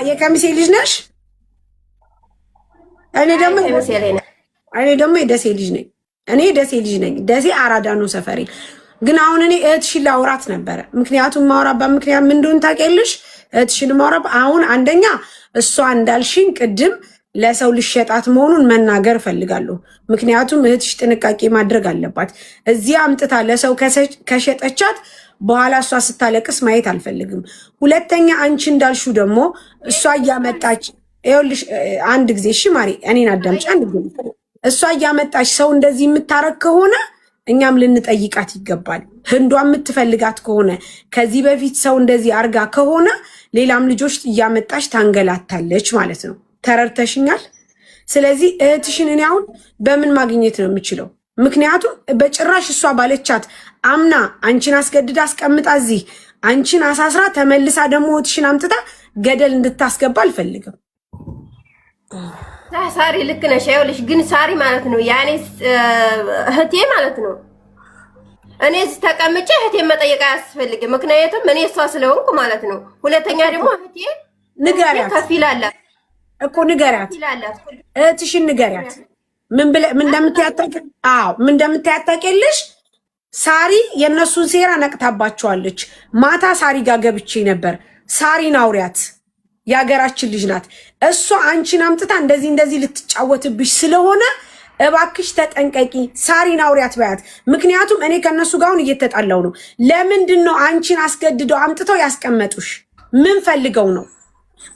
የከሚሴ ልጅ ነሽ? እኔ ደግሞ የደሴ ልጅ ነኝ። ደሴ ልጅ ነኝ። ደሴ አራዳ ነው ሰፈሬ። ግን አሁን እኔ እህትሽን ላውራት ነበረ። ምክንያቱም ማውራባት ምክንያት ምን እንደሆነ ታውቂያለሽ? እህትሽን ማውራባ አሁን አንደኛ እሷ እንዳልሽኝ ቅድም ለሰው ልሸጣት መሆኑን መናገር እፈልጋለሁ። ምክንያቱም እህትሽ ጥንቃቄ ማድረግ አለባት። እዚህ አምጥታ ለሰው ከሸጠቻት በኋላ እሷ ስታለቅስ ማየት አልፈልግም። ሁለተኛ አንቺ እንዳልሹ ደግሞ እሷ እያመጣች ይኸውልሽ፣ አንድ ጊዜ እሺ ማሪ እኔን አዳምጪ። አንድ ጊዜ እሷ እያመጣች ሰው እንደዚህ የምታረግ ከሆነ እኛም ልንጠይቃት ይገባል። ህንዷ የምትፈልጋት ከሆነ ከዚህ በፊት ሰው እንደዚህ አርጋ ከሆነ ሌላም ልጆች እያመጣች ታንገላታለች ማለት ነው። ተረድተሽኛል? ስለዚህ እህትሽን እኔ አሁን በምን ማግኘት ነው የምችለው? ምክንያቱም በጭራሽ እሷ ባለቻት አምና አንቺን አስገድዳ አስቀምጣ እዚህ አንቺን አሳስራ ተመልሳ ደግሞ እህትሽን አምጥታ ገደል እንድታስገባ አልፈልግም። ሳሪ ልክ ነሽ። ይኸውልሽ ግን ሳሪ ማለት ነው ያኔ እህቴ ማለት ነው እኔ ተቀምጬ እህቴን መጠየቅ አያስፈልግም። ምክንያቱም እኔ እሷ ስለሆንኩ ማለት ነው። ሁለተኛ ደግሞ እህቴ ንገሪያት ከፊላላት እኮ ንገሪያት፣ እህትሽን ንገሪያት ምን እንደምታያታቀልሽ። ሳሪ የነሱን ሴራ ነቅታባቸዋለች። ማታ ሳሪ ጋር ገብቼ ነበር። ሳሪን አውሪያት፣ የሀገራችን ልጅ ናት እሷ። አንቺን አምጥታ እንደዚህ ልትጫወትብሽ ስለሆነ እባክሽ ተጠንቀቂ። ሳሪን አውሪያት በያት። ምክንያቱም እኔ ከነሱ ጋር አሁን እየተጣላው ነው። ለምንድን ነው አንቺን አስገድደው አምጥተው ያስቀመጡሽ? ምን ፈልገው ነው?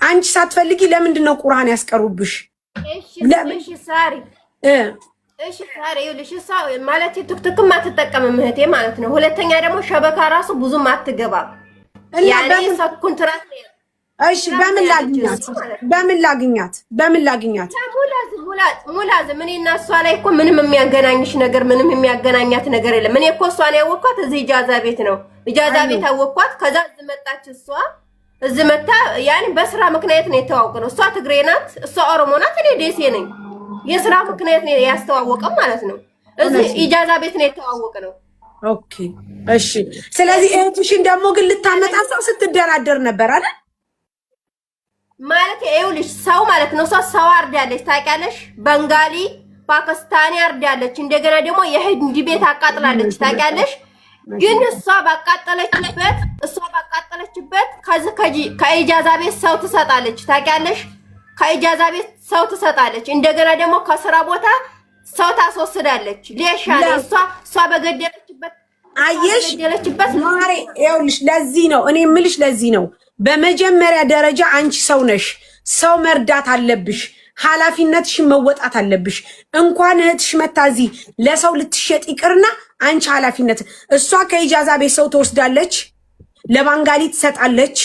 አንቺ ሳትፈልጊ ለምንድን ነው ቁርአን ያስቀሩብሽ? እሺ ሳሪ ይኸውልሽ እሷ ማለት ቲክቶክም አትጠቀምም እህቴ ማለት ነው። ሁለተኛ ደግሞ ሸበካ ራሱ ብዙም አትገባም። ያኔ እሷ ኮንትራት ነው። እሺ በምን ላግኛት? ሙላዝም እኔ እና እሷ ላይ እኮ ምንም የሚያገናኝሽ ነገር ምንም የሚያገናኛት ነገር የለም። እኔ እኮ እሷን ያወቅኳት እዚህ ኢጃዛ ቤት ነው። ኢጃዛ ቤት አወቅኳት። ከዛ እዚህ መጣች። እዚህ መታ ያኔ በስራ ምክንያት ነው የተዋወቅነው። እሷ ትግሬ ናት፣ እሷ ኦሮሞ ናት፣ እኔ ደሴ ነኝ። የስራ ምክንያት ነው ያስተዋወቀው ማለት ነው። እዚህ ኢጃዛ ቤት ነው የተዋወቅነው። ኦኬ እሺ። ስለዚህ እህትሽን ደግሞ ግን ልታመጣ ሰው ስትደራደር ነበር አይደል? ማለት ይኸውልሽ ሰው ማለት ነው። ሰው አርዳለች ታውቂያለሽ። በንጋሊ ፓኪስታኒ አርዳለች። እንደገና ደግሞ የህንድ ቤት አቃጥላለች ታውቂያለሽ። ግን እሷ ባቃጠለችበት ከኢጃዛ ቤት ሰው ትሰጣለች ታውቂያለሽ። ከኢጃዛ ቤት ሰው ትሰጣለች። እንደገና ደግሞ ከስራ ቦታ ሰው ታስወስዳለች። ሌሻለ እሷ በገደለችበት ማሬ ይኸውልሽ፣ ለዚህ ነው እኔ የምልሽ፣ ለዚህ ነው በመጀመሪያ ደረጃ አንቺ ሰው ነሽ። ሰው መርዳት አለብሽ። ኃላፊነትሽን መወጣት አለብሽ። እንኳን እህትሽ መታዚ ለሰው ልትሸጥ ይቅርና አንቺ ኃላፊነት እሷ ከኢጃዛ ቤት ሰው ትወስዳለች፣ ለባንጋሊ ትሰጣለች፣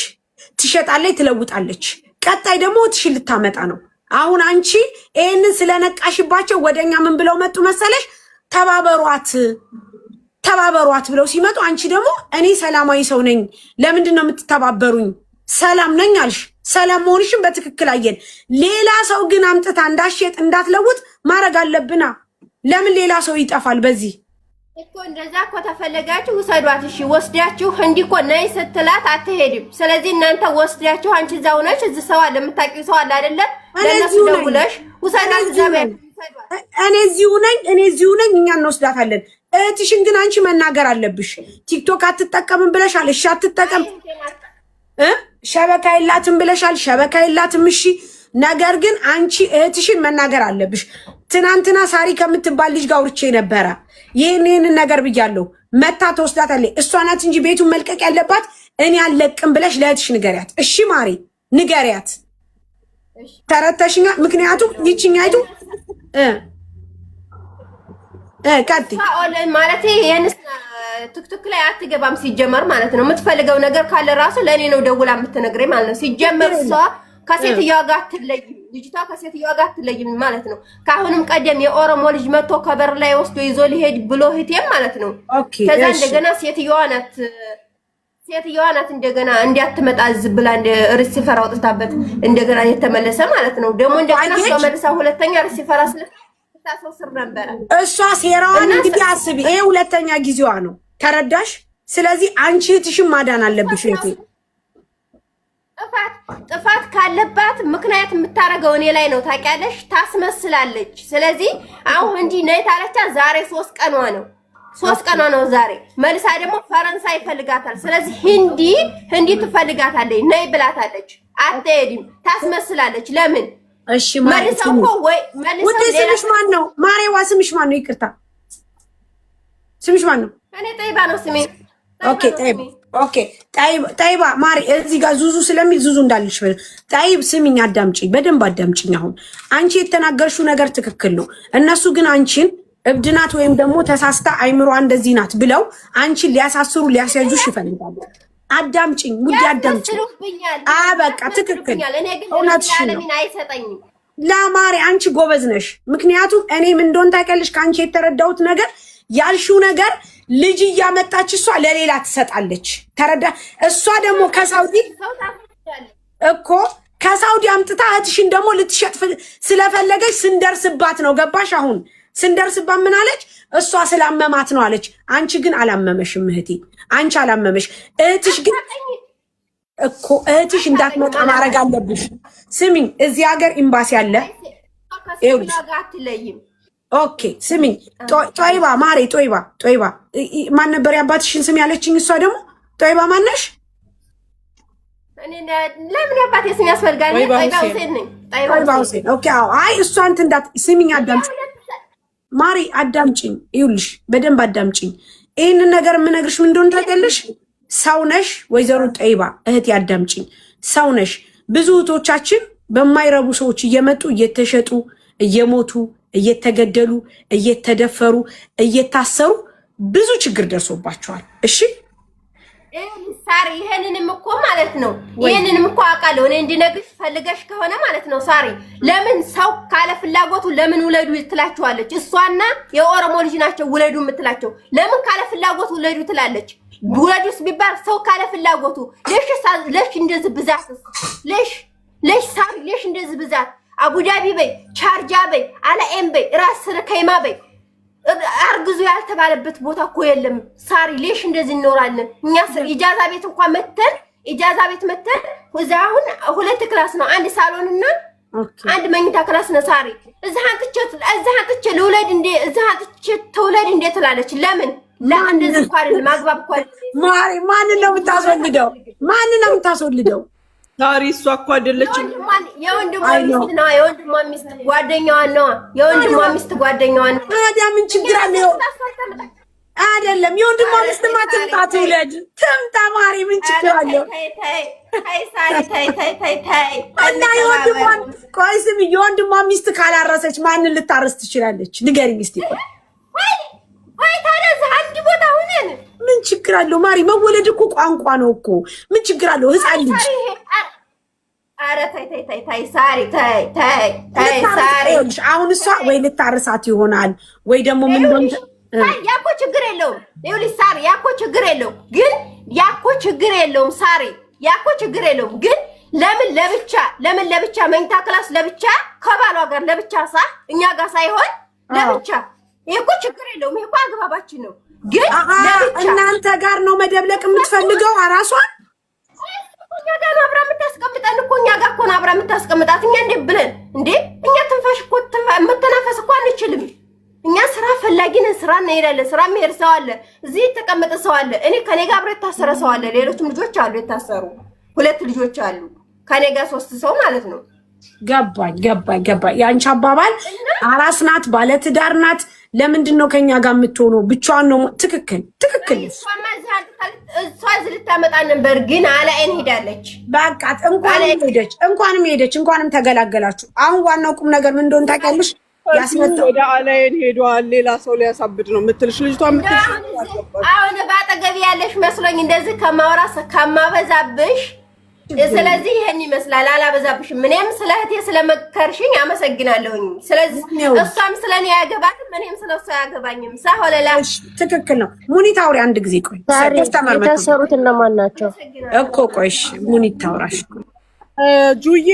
ትሸጣለች፣ ትለውጣለች። ቀጣይ ደግሞ እህትሽን ልታመጣ ነው። አሁን አንቺ ይሄንን ስለነቃሽባቸው ወደኛ ምን ብለው መጡ መሰለሽ? ተባበሯት ብለው ሲመጡ አንቺ ደግሞ እኔ ሰላማዊ ሰው ነኝ፣ ለምንድን ነው የምትተባበሩኝ? ሰላም ነኝ አልሽ። ሰላም መሆንሽን በትክክል አየን። ሌላ ሰው ግን አምጥታ እንዳትሸጥ እንዳትለውጥ ማድረግ አለብና ለምን ሌላ ሰው ይጠፋል? በዚህ እኮ እንደዛ እኮ ተፈለጋችሁ ውሰዷት። እሺ ወስዳችሁ እንዲህ እኮ ነይ ስትላት አትሄድም። ስለዚህ እናንተ ወስዳችሁ አንቺ እዛው ነሽ፣ እዚህ ሰው አለ፣ የምታውቂው ሰው አለ አይደለ? ለነሱ ደውለሽ ውሰዷት። እኔ እዚሁ ነኝ፣ እኛ እንወስዳታለን። እህትሽን ግን አንቺ መናገር አለብሽ። ቲክቶክ አትጠቀምም ብለሻል። እሺ አትጠቀም። ሸበካ የላትም ብለሻል። ሸበካ የላትም። እሺ ነገር ግን አንቺ እህትሽን መናገር አለብሽ። ትናንትና ሳሪ ከምትባል ልጅ ጋር አውርቼ ነበረ። ይህንን ነገር ብያለሁ። መታ ተወስዳታለች። እሷ ናት እንጂ ቤቱን መልቀቅ ያለባት እኔ አልለቅም ብለሽ ለእህትሽ ንገሪያት። እሺ ማሪ ንገሪያት። ተረተሽኛ? ምክንያቱም ይችኛይቱ ቀጥይ ማለት ይሄንስ ቲክቶክ ላይ አትገባም ሲጀመር ማለት ነው። የምትፈልገው ነገር ካለ ራሱ ለእኔ ነው ደውላ የምትነግረኝ ማለት ነው። ሲጀመር እሷ ከሴትዮዋ ጋር አትለይም፣ ልጅቷ ከሴትዮዋ ጋር አትለይም ማለት ነው። ከአሁንም ቀደም የኦሮሞ ልጅ መጥቶ ከበር ላይ ወስዶ ይዞ ሊሄድ ብሎ ህቴም ማለት ነው። ከዛ እንደገና ሴትዮዋ ናት እንደገና እንዲያትመጣ ዝብላ ሪሲፈር አውጥታበት እንደገና የተመለሰ ማለት ነው። ደግሞ እንደገና እሷ መልሳ ሁለተኛ ሪሲፈር ታስወስር ነበረ። እሷ ሴራዋን እንግዲህ አስቢ። ይሄ ሁለተኛ ጊዜዋ ነው። ተረዳሽ? ስለዚህ አንቺ እህትሽን ማዳን አለብሽ። ጥፋት ካለባት ምክንያት የምታረገው እኔ ላይ ነው ታውቂያለሽ ታስመስላለች ስለዚህ አሁን እንዲ ነይ ታለቻ ዛሬ 3 ቀኗ ነው 3 ቀኗ ነው ዛሬ መልሳ ደግሞ ፈረንሳይ ይፈልጋታል ስለዚህ ህንዲ ትፈልጋታለች ነይ ብላታለች አትሄድም ታስመስላለች ለምን እሺ መልሰው ወይ መልሰው ስምሽ ማን ነው ማሬዋ ስምሽ ማን ነው ይቅርታ ስምሽ ማን ነው እኔ ጠይባ ነው ስሜ ኦኬ ጠይባ ማሪ እዚህ ጋር ዙዙ ስለሚል ዙዙ እንዳልሽ ጠይብ ስሚኝ አዳምጪኝ በደንብ አዳምጪኝ አሁን አንቺ የተናገርሽው ነገር ትክክል ነው እነሱ ግን አንቺን እብድናት ወይም ደግሞ ተሳስታ አይምሯ እንደዚህ ናት ብለው አንቺን ሊያሳስሩ ሊያስያዙሽ ይፈልጋሉ አዳምጪኝ ሙዲ አዳምጪኝ በቃ ትክክል እውነትሽ ነው ለማሪ አንቺ ጎበዝ ነሽ ምክንያቱም እኔ ምን እንደሆነ ታውቂያለሽ ከአንቺ የተረዳሁት ነገር ያልሽው ነገር ልጅ እያመጣች እሷ ለሌላ ትሰጣለች ተረዳ እሷ ደግሞ ከሳውዲ እኮ ከሳውዲ አምጥታ እህትሽን ደግሞ ልትሸጥ ስለፈለገች ስንደርስባት ነው ገባሽ አሁን ስንደርስባት ምን አለች እሷ ስላመማት ነው አለች አንቺ ግን አላመመሽም እህቴ አንቺ አላመመሽ እህትሽ ግን እኮ እህትሽ እንዳትመጣ ማድረግ አለብሽ ስሚኝ እዚህ ሀገር ኤምባሲ አለ ይኸውልሽ ኦኬ ስሚኝ ጦይባ ማሬ ጦይባ ማን ነበር ያባትሽን ስም ያለችኝ እሷ ደግሞ ጦይባ ማነሽ እኔ ለምን ያባቴ ስም ያስፈልጋል ጦይባ ሁሴን ነኝ ጦይባ ሁሴን ኦኬ አይ እሷ አንተ እንዳት ስሚኝ አዳምጪኝ ማሪ አዳምጪኝ ይኸውልሽ በደንብ አዳምጪኝ ይሄንን ነገር የምነግርሽ ምን እንደሆነ ታውቂያለሽ ሰው ነሽ ወይዘሮ ጦይባ እህቴ አዳምጪኝ ሰው ነሽ ብዙ እህቶቻችን በማይረቡ ሰዎች እየመጡ እየተሸጡ እየሞቱ እየተገደሉ እየተደፈሩ እየታሰሩ ብዙ ችግር ደርሶባቸዋል እሺ ሳሪ ይሄንንም እኮ ማለት ነው ይሄንንም እኮ አውቃለሁ እኔ እንዲነግርሽ ፈልገሽ ከሆነ ማለት ነው ሳሪ ለምን ሰው ካለ ፍላጎቱ ለምን ውለዱ ትላቸዋለች እሷና የኦሮሞ ልጅ ናቸው ውለዱ የምትላቸው ለምን ካለ ፍላጎቱ ውለዱ ትላለች ውለዱስ ቢባል ሰው ካለ ፍላጎቱ ለሽ እንደዚህ ብዛት ለሽ ሳሪ ለሽ እንደዚህ ብዛት አቡዳቢ በይ ቻርጃ በይ አላኤም በይ ራስ ረከይማ በይ አርግዙ ያልተባለበት ቦታ እኮ የለም ሳሪ ሌሽ እንደዚህ እንኖራለን እኛ ኢጃዛ ቤት እንኳን መተን ወዛሁን 2 ክላስ ነው አንድ ሳሎን እና አንድ መኝታ ክላስ ነው ሳሪ እዛህ አንጥቼ ለውለድ እንደ እዛህ አንጥቼ ተውለድ እንደ ትላለች ለምን እንደዚህ እንኳን አይደለም ማግባብ እንኳን ማሪ ማን ነው የምታስወልደው ሳሪ እሷ እኮ አይደለችም የወንድሟ ሚስት ጓደኛዋ ነው ጓደኛዋ ነው ታዲያ ምን ችግር አለው አይደለም የወንድሟ ሚስት ማትምጣ ትውለድ ትምጣ ማሪ ምን ችግር አለው ተይ ሳሪ ተይ እና የወንድሟ ሚስት ካላረሰች ማንን ልታረስ ትችላለች ንገሪኝ እስቲ ወይ ታዲያ አንድ ቦታ ሆነን ምን ችግር አለው ማሪ መወለድ እኮ ቋንቋ ነው እኮ ምን ችግር አለው ህፃን ልጅ አረ ተይ ሳሪ ተይ ሳሪ አሁን እሷ ወይ ልታርሳት ይሆናል ወይ ደግሞ ምን ሆነ ያኮ ችግር የለውም ይኸውልሽ ሳሪ ያኮ ችግር የለውም ግን ያኮ ችግር የለውም ሳሪ ያኮ ችግር የለውም ግን ለምን ለብቻ መኝታ ክላስ ለብቻ ከባሏ ጋር ለብቻ እኛ ጋር ሳይሆን ለብቻ ይሄ እኮ ችግር የለውም ይሄ እኮ አግባባችን ነው ግን እናንተ ጋር ነው መደብለቅ የምትፈልገው አራሷን እኛ ጋር አብራ የምታስቀምጣን እኮ እኛ ጋር እኮ አብራ የምታስቀምጣት እኛ እንደ ብለን እንዴ እኛ ትንፋሽ እኮ መተናፈስ እኮ አንችልም እኛ ስራ ፈላጊ ነን ስራ እንሄዳለን ስራ መሄድ ሰው አለ እዚህ የተቀመጠ ሰው አለ እኔ ከኔ ጋር አብራ የታሰረ ሰው አለ ሌሎችም ልጆች አሉ የታሰሩ 2 ልጆች አሉ ከኔ ጋር 3 ሰው ማለት ነው ገባኝ ያንቺ አባባል አራስ ናት ባለ ትዳር ናት ለምንድን ነው ከኛ ጋር የምትሆነው ብቻዋን ነው ትክክል እሷ ልታመጣ ነበር ግን አላየን ሄዳለች በቃ እንኳንም ሄደች እንኳንም ተገላገላችሁ አሁን ዋናው ቁም ነገር ምን እንደሆነ ታውቂያለሽ ያስመጣው ወደ አላየን ሄዷል ሌላ ሰው ሊያሳብድ ነው የምትልሽ ልጅቷ አሁን ባጠገብ ያለሽ መስሎኝ እንደዚህ ከማበዛብሽ ስለዚህ ይሄን ይመስላል አላበዛብሽም ምንም ስለህቴ ስለመከርሽኝ አመሰግናለሁኝ ስለዚህ እሷም ስለኔ ያገባትም ምንም ስለሷ ያገባኝም ሳሆለላሽ ትክክል ነው ሙኒት አውሪ አንድ ጊዜ ቆይ የታሰሩት እነማን ናቸው እኮ ቆይሽ ሙኒት ታውራሽ ጁዬ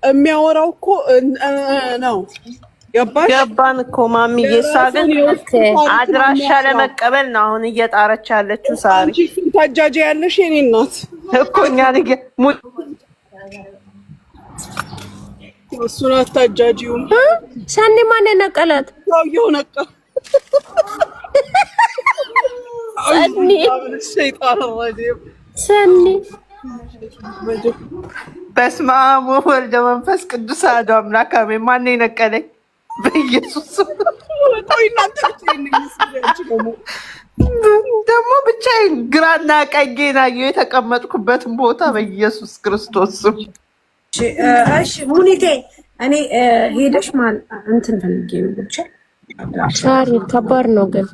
የሚያወራው እኮ ነው ገባን እኮ ማሚ የሷ ግን አድራሻ ለመቀበል ነው አሁን እየጣረች ያለችው ሳሪ ታጃጃ ያለሽ የኔ እናት እኮ እኛ እሱን አታጃጂውም። ሰኒ ማን ነቀላት? ሰውየው ነቃ። ሰኒ ሸይጣን ረጂም ሰኒ በስመ አብ ወወልድ ወመንፈስ ቅዱስ አሐዱ አምላክ አሜን። ማን ነቀለኝ? በኢየሱስ ደግሞ ብቻዬን ግራና ቀኜን አየሁ የተቀመጥኩበትን ቦታ በኢየሱስ ክርስቶስ ስም። እሺ ሙኒቴ እኔ ሄደሽ ማን እንትን ፈልጌ ነው ብቻ ሳሪ ከባድ ነው ግን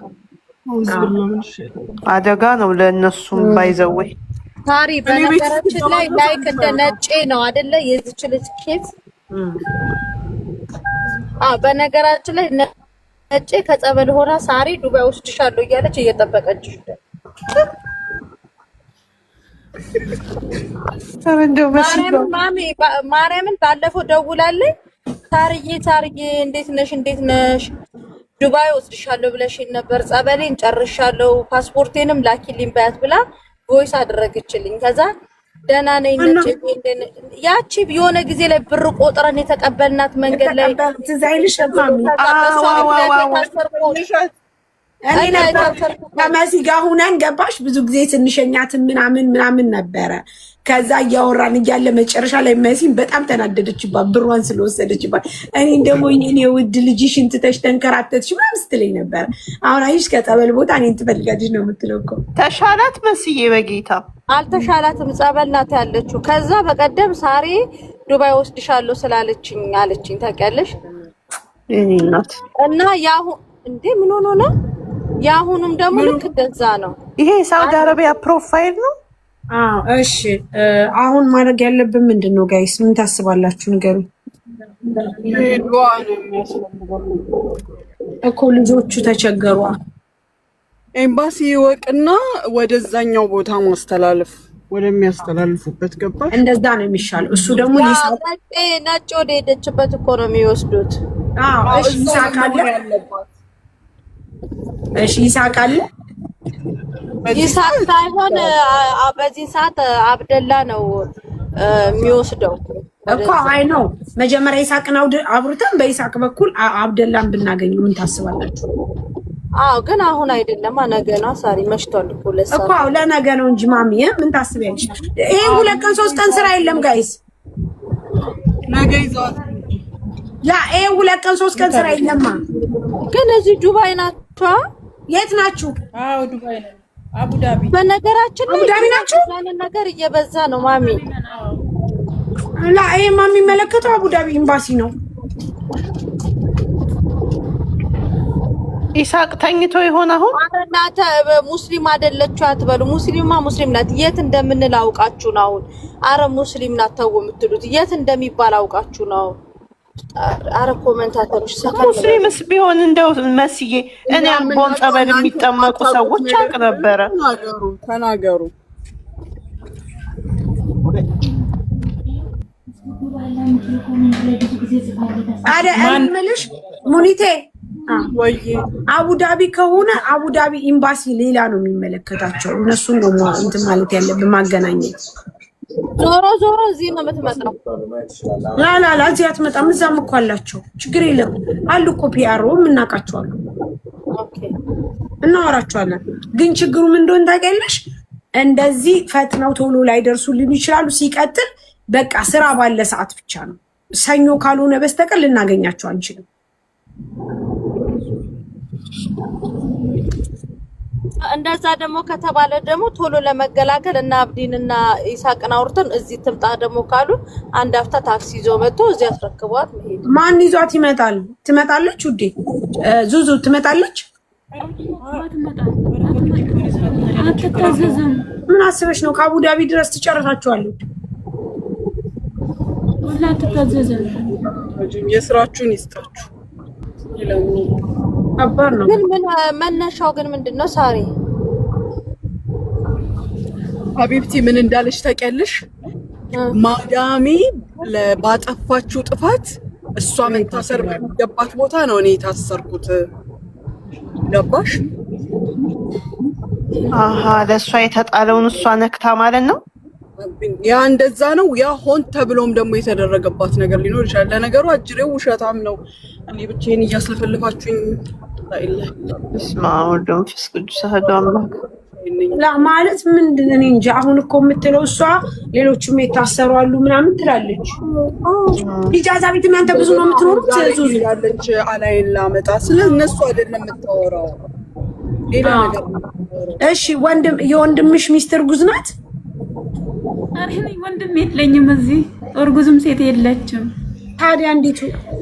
አደጋ ነው ለእነሱም ባይዘወይ ሳሪ በነገራችን ላይ ላይክ እንደ ነጬ ነው አይደለ? የዚች ልጅ ኬት በነገራችን ላይ ነጬ ከጸበል ሆና ሳሪ ዱባይ ወስድሻለሁ እያለች እየጠበቀችሽ ማርያምን ባለፈው ደውላለች። ሳርዬ እንዴት ነሽ ዱባይ ወስድሻለሁ ብለሽኝ ነበር፣ ጸበሌን ጨርሻለሁ፣ ፓስፖርቴንም ላኪልኝ በያት ብላ ቮይስ አደረገችልኝ። ከዛ ደህና ነኝ ነጭ ያቺ የሆነ ጊዜ ላይ ብር ቆጥረን የተቀበልናት መንገድ ላይ ትዛይልሽ ከመሲ ጋር ሁነን ገባሽ። ብዙ ጊዜ ትንሸኛት ምናምን ነበረ። ከዛ እያወራን እያለ መጨረሻ ላይ መሲን በጣም ተናደደችባት ብሯን ስለወሰደችባት። እኔ ደግሞ እኔ ውድ ልጅሽን ትተሽ ተንከራተትሽ ምናምን ስትለኝ ነበረ። አሁን አይሽ ከጸበል ቦታ እኔን ትፈልጋለሽ ነው የምትለው እኮ። ተሻላት መስዬ በጌታ አልተሻላትም፣ ጸበል ናት ያለችው። ከዛ በቀደም ሳሪ ዱባይ ወስድሻለሁ ስላለችኝ አለችኝ። ታውቂያለሽ እኔ እናት እና ያሁ እንዴ ምን ሆኖ ነው? ያሁኑም ደግሞ ልክ እንደዛ ነው። ይሄ ሳውዲ አረቢያ ፕሮፋይል ነው። እሺ አሁን ማድረግ ያለብን ምንድን ነው ጋይስ? ምን ታስባላችሁ? ንገሩኝ እኮ ልጆቹ ተቸገሩ። ኤምባሲ ይወቅና ወደዛኛው ቦታ ማስተላለፍ ወደሚያስተላልፉበት ገባሽ? እንደዛ ነው የሚሻለው። እሱ ደግሞ ነጭ ወደ ሄደችበት እኮ ነው የሚወስዱት። እሺ ይሳቃል። ይሳቅ ሳይሆን በዚህ ሰዓት አብደላ ነው የሚወስደው እኮ። አይ ነው መጀመሪያ ይሳቅን አብሩተን በይሳቅ በኩል አብደላን ብናገኘው ምን ታስባላችሁ? ግን አሁን አይደለም፣ ነገ ነው። ሳሪ መሽቷል እኮ ለሰዓት እኮ ለነገ ነው እንጂ ማሚዬ ምን ታስቢያለሽ? ይሄ 2 ቀን 3 ቀን ስራ የለም ጋይስ። ነገ ይዟት ይሄ 2 ቀን 3 ቀን ስራ የለማ። ግን እዚህ ዱባይ ናቸው። የት ናችሁ? ዱባይ ነው፣ አቡዳቢ። በነገራችን ላይ አቡዳቢ ናችሁ። ነገር እየበዛ ነው ማሚ። ይሄ ማሚ የሚመለከተው አቡዳቢ ኤምባሲ ነው። ይሳቅ ተኝቶ ይሆን አሁን? እናንተ ሙስሊም አይደለችሁ አትበሉ። ሙስሊም ናት። የት እንደምንል አውቃችሁ ነው አሁን። አረ ሙስሊም ናት ተው የምትሉት የት እንደሚባል አውቃችሁ ነው። አረ ኮሜንታተሮች ሙስሊምስ ቢሆን እንደው መስዬ እኔ አምቦን ጸበል የሚጠመቁ ሰዎች አቅ ነበረ። ተናገሩ አረ እንምልሽ ሙኒቴ አቡዳቢ ከሆነ አቡዳቢ ኤምባሲ ሌላ ነው የሚመለከታቸው። እነሱን ነው እንትን ማለት ያለብን ማገናኘት። ዞሮ እዚህ ነው የምትመጣው። ላ እዚህ አትመጣም። እዛም እኮ አላቸው። ችግር የለም አሉ እኮ ፒአር እናውቃቸዋለን፣ እናወራቸዋለን። ግን ችግሩ ምን እንደሆነ ታውቂያለሽ? እንደዚህ ፈጥነው ቶሎ ላይ ደርሱልን ይችላሉ። ሲቀጥል በቃ ስራ ባለ ሰዓት ብቻ ነው። ሰኞ ካልሆነ በስተቀር ልናገኛቸው አንችልም። እንደዛ ደግሞ ከተባለ ደግሞ ቶሎ ለመገላገል እና አብዲንና ኢሳቅን አውርተን እዚህ ትምጣ ደግሞ ካሉ አንድ አፍታ ታክሲ ይዞ መጥቶ እዚህ አስረክቧት መሄድ። ማን ይዟት ይመጣል? ትመጣለች ውዴ? ዙዙ ትመጣለች? አትታዘዝም። ምን አስበሽ ነው? ከአቡዳቢ ድረስ ትጨርሳችኋለች። ወላ አትታዘዝም። የስራችሁን ይስጣችሁ። አባር ነው ግን ምን መነሻው ግን ምንድነው? ሳሪ ሀቢብቲ ምን እንዳለች ታውቂያለሽ? ማዳሚ ባጠፋችሁ ጥፋት እሷ መታሰር በሚገባት ቦታ ነው እኔ የታሰርኩት። ገባሽ? ለእሷ የተጣለውን እሷ ነክታ ማለት ነው። ያ እንደዛ ነው። ያ ሆን ተብሎም ደግሞ የተደረገባት ነገር ሊኖር ይችላል። ለነገሩ አጅሬው ውሸታም ነው። እኔ ብቻዬን እያስለፈልፋችሁኝ ማለት ምንድን ነው እንጂ አሁን እኮ የምትለው እሷ ሌሎቹም የታሰሩ አሉ ምናምን ትላለች። ኢጃዛ ቤት እናንተ ብዙ ነው የምትኖሩት። ዙዙ ያለች አላይን ላመጣ ስለ እነሱ አይደለም የምታወራው ሌላ ነገር። እሺ የወንድምሽ ሚስት እርጉዝ ናት? አሬ ወንድም የለኝም እዚህ እርጉዝም ሴት የለችም። ታዲያ እንዴት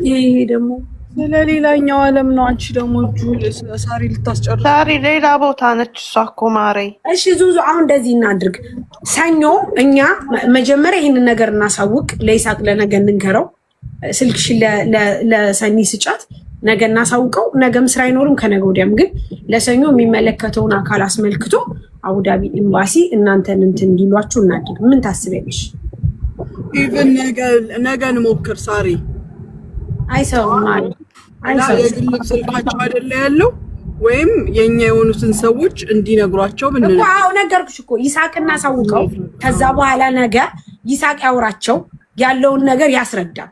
ይሄ ደግሞ ስለሌላኛው ዓለም ነው። አንቺ ደግሞ ሳሪ ልታስጨርሽ። ሳሪ ሌላ ቦታ ነች እሷ እኮ ማሬ። እሺ ዙዙ አሁን እንደዚህ እናድርግ። ሰኞ እኛ መጀመሪያ ይሄንን ነገር እናሳውቅ፣ ለይሳቅ ለነገ እንንገረው። ስልክሽን ለሰኒ ስጫት፣ ነገ እናሳውቀው። ነገም ስራ አይኖርም ከነገ ወዲያም። ግን ለሰኞ የሚመለከተውን አካል አስመልክቶ አቡዳቢ ኤምባሲ እናንተን እንትን እንዲሏችሁ እናድርግ። ምን ታስቢያለሽ? ኢቭን ነገ እንሞክር ሳሪ። አይሰውም ማለት የግል ስልካቸው አይደለ ያለው ወይም የኛ የሆኑትን ሰዎች እንዲነግሯቸው ብንል እኮ። አዎ ነገርኩሽ እኮ ይሳቅ እናሳውቀው። ከዛ በኋላ ነገ ይሳቅ ያውራቸው ያለውን ነገር ያስረዳል።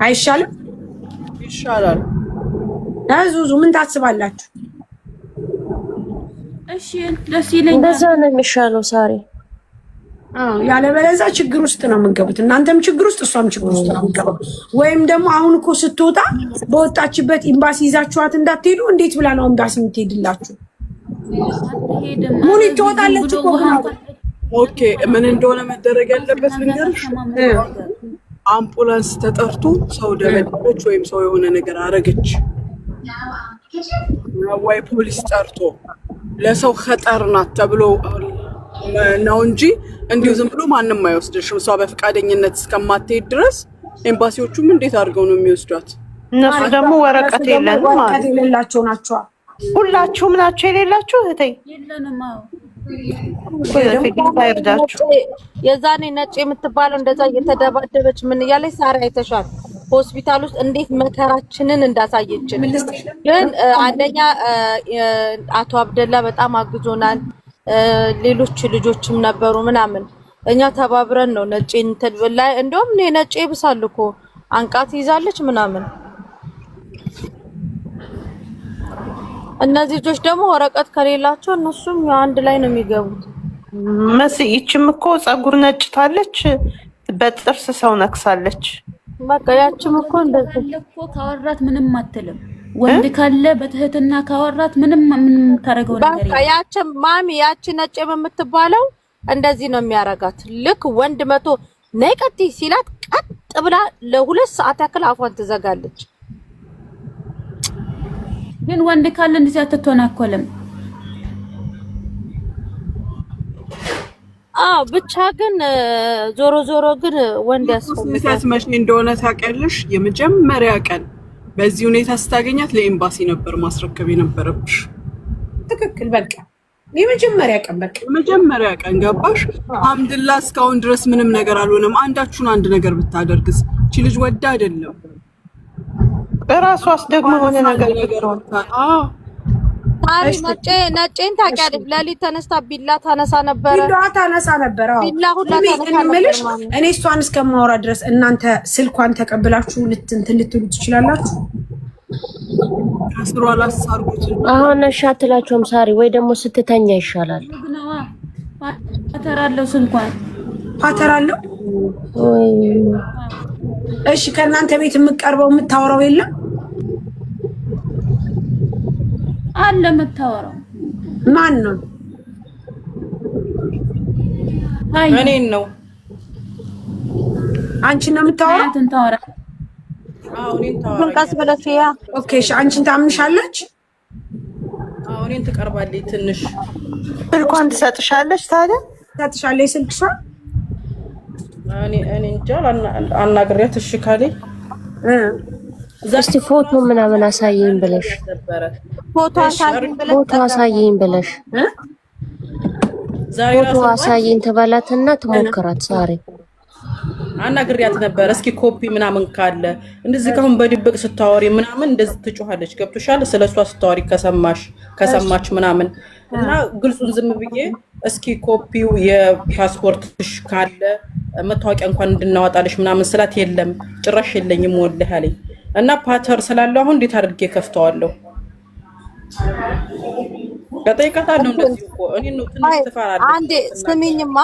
አይሻልም? ይሻላል። ዙዙ ምን ታስባላችሁ? እሺ ደስ ይለኛል። እንደዛ ነው የሚሻለው ሳሪ። ያለበለዚያ ችግር ውስጥ ነው የምንገቡት። እናንተም ችግር ውስጥ እሷም ችግር ውስጥ ነው የምንገባው። ወይም ደግሞ አሁን እኮ ስትወጣ በወጣችበት ኤምባሲ ይዛችኋት እንዳትሄዱ። እንዴት ብላ ነው ኤምባሲ የምትሄድላችሁ? ሙኒት ትወጣለች እኮ። ኦኬ ምን እንደሆነ መደረግ ያለበት ልንገርሽ። አምቡላንስ ተጠርቶ ሰው ደበደበች ወይም ሰው የሆነ ነገር አረገች ወይ ፖሊስ ጠርቶ ለሰው ኸጠር ናት ተብሎ ነው እንጂ እንዲሁ ዝም ብሎ ማንም አይወስድሽም። እሷ በፍቃደኝነት እስከማትሄድ ድረስ ኤምባሲዎቹም እንዴት አድርገው ነው የሚወስዷት? እነሱ ደግሞ ወረቀት የለንም ማለት የሌላቸው ናቸው። ሁላችሁም ናቸው የሌላችሁ እህቴ? የለንም። የዛኔ ነጭ የምትባለው እንደዛ እየተደባደበች ምን እያለች ሳሪ አይተሻል? ሆስፒታል ውስጥ እንዴት መከራችንን እንዳሳየችን። ግን አንደኛ አቶ አብደላ በጣም አግዞናል። ሌሎች ልጆችም ነበሩ ምናምን። እኛ ተባብረን ነው ነጭ እንትን ላይ እንደውም ነጭ ይብሳል እኮ አንቃት ይዛለች ምናምን። እነዚህ ልጆች ደግሞ ወረቀት ከሌላቸው እነሱም አንድ ላይ ነው የሚገቡት። ይችም እኮ ፀጉር ነጭታለች፣ በጥርስ ሰው ነክሳለች። በቃ ያችም እኮ እንደዚህ እኮ ካወራት ምንም አትልም። ወንድ ካለ በትህትና ካወራት ምንም ታረገው ነገር በቃ ያችም ማሚ ያች ነጭ የምትባለው እንደዚህ ነው የሚያረጋት። ልክ ወንድ መቶ ነይ ቀጥ ሲላት ቀጥ ብላ ለ2 ሰዓት ያክል አፏን ትዘጋለች። ግን ወንድ ካለ እንደዚህ አትተናኮልም። ብቻ ግን ዞሮ ዞሮ ግን ወንድ ያስፈልጋል። መቼ እንደሆነ ታውቂያለሽ? የመጀመሪያ ቀን በዚህ ሁኔታ ስታገኛት ለኤምባሲ ነበር ማስረከብ የነበረብሽ። ትክክል። በቃ የመጀመሪያ ቀን በቃ የመጀመሪያ ቀን ገባሽ? አልሐምዱሊላህ እስካሁን ድረስ ምንም ነገር አልሆነም። አንዳችሁን አንድ ነገር ብታደርግስ? እቺ ልጅ ወዳ አይደለም በራሷስ ደግሞ ሆነ ነገር ይጥራው። ታሪ ነጭን ታውቂያለሽ? ለሊት ተነስታ ቢላ ታነሳ ነበር። ቢላ ሁላ ታነሳ ነበር። እኔ እሷን እስከማወራ ድረስ እናንተ ስልኳን ተቀብላችሁ ልትሉ ትችላላችሁ። አስሩ አላሳርጉት። አሁን አትላቸውም ሳሪ? ወይ ደግሞ ስትተኛ ይሻላል። ፓተራለው ስልኳን ፓተራለው። እሺ ከእናንተ ቤት የምትቀርበው የምታወራው የለም? አለ የምታወራው። ማን ነው? እኔን ነው። አንቺን ነው የምታወራው? አንተን ታወራ። እኔን ታወራ። ቀስ ብለሽ ያ ኦኬ። እሺ አንቺን ታምንሻለች? እኔን ትቀርባለች። ትንሽ ስልኳን ትሰጥሻለች። ታዲያ ትሰጥሻለች ስልክሽን? እኔ እንጃ አናግሪያት። እሺ ካለኝ እስቲ ፎቶ ምናምን አሳየኝ ብለሽ ፎቶ አሳየኝ ብለሽ ፎቶ አሳየኝ ተባላትና ትሞክራት ሳሪ። አናግሪያት ነበር። እስኪ ኮፒ ምናምን ካለ እንደዚህ ካሁን በድብቅ ስታወሪ ምናምን እንደዚህ ትጮሃለች። ገብቶሻል? ስለሷ ስታወሪ ከሰማች ምናምን እና ግልጹን ዝም ብዬ እስኪ ኮፒው የፓስፖርትሽ ካለ መታወቂያ እንኳን እንድናወጣልሽ ምናምን ስላት የለም ጭራሽ የለኝም ወልህ አለኝ። እና ፓተር ስላለው አሁን እንዴት አድርጌ ከፍተዋለሁ? ከጠይቀታለሁ እንደዚህ እኮ እኔ ነው ትንሽ ትፈራለች። አንዴ ስሚኝማ